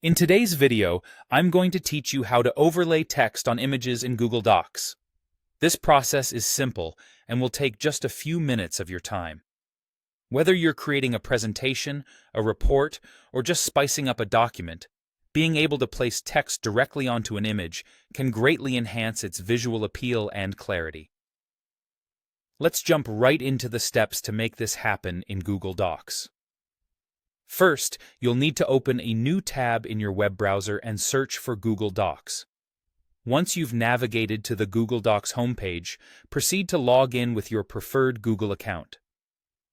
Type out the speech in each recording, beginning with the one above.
In today's video, I'm going to teach you how to overlay text on images in Google Docs. This process is simple and will take just a few minutes of your time. Whether you're creating a presentation, a report, or just spicing up a document, being able to place text directly onto an image can greatly enhance its visual appeal and clarity. Let's jump right into the steps to make this happen in Google Docs. First, you'll need to open a new tab in your web browser and search for Google Docs. Once you've navigated to the Google Docs homepage, proceed to log in with your preferred Google account.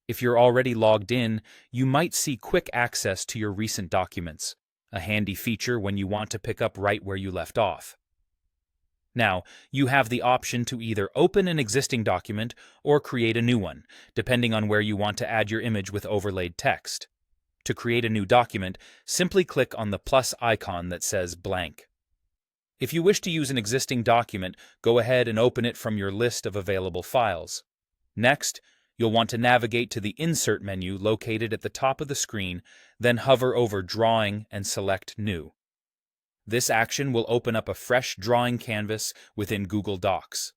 If you're already logged in, you might see quick access to your recent documents, a handy feature when you want to pick up right where you left off. Now, you have the option to either open an existing document or create a new one, depending on where you want to add your image with overlaid text. To create a new document, simply click on the plus icon that says blank. If you wish to use an existing document, go ahead and open it from your list of available files. Next, you'll want to navigate to the Insert menu located at the top of the screen, then hover over Drawing and select New. This action will open up a fresh drawing canvas within Google Docs.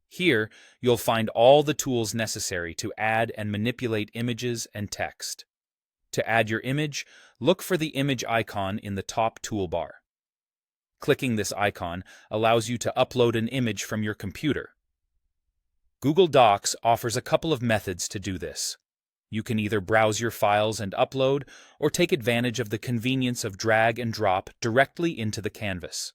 Here, you'll find all the tools necessary to add and manipulate images and text. To add your image, look for the image icon in the top toolbar. Clicking this icon allows you to upload an image from your computer. Google Docs offers a couple of methods to do this. You can either browse your files and upload, or take advantage of the convenience of drag and drop directly into the canvas.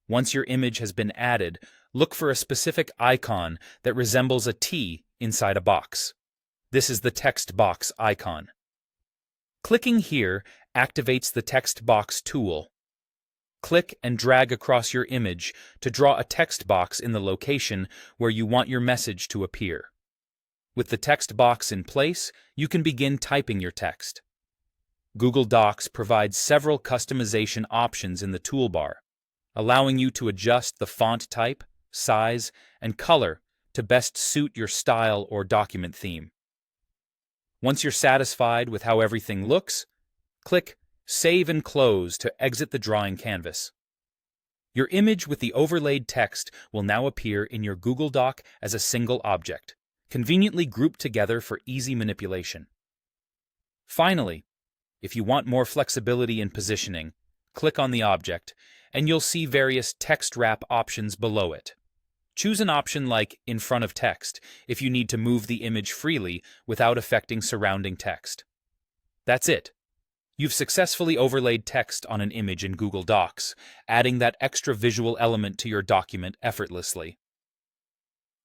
Once your image has been added, look for a specific icon that resembles a T inside a box. This is the text box icon. Clicking here activates the text box tool. Click and drag across your image to draw a text box in the location where you want your message to appear. With the text box in place, you can begin typing your text. Google Docs provides several customization options in the toolbar, allowing you to adjust the font type, size, and color to best suit your style or document theme. Once you're satisfied with how everything looks, click Save and Close to exit the drawing canvas. Your image with the overlaid text will now appear in your Google Doc as a single object, conveniently grouped together for easy manipulation. Finally, if you want more flexibility in positioning, click on the object, and you'll see various text wrap options below it. Choose an option like In Front of Text if you need to move the image freely without affecting surrounding text. That's it. You've successfully overlaid text on an image in Google Docs, adding that extra visual element to your document effortlessly.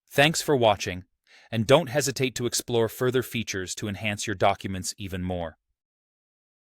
Thanks for watching, and don't hesitate to explore further features to enhance your documents even more.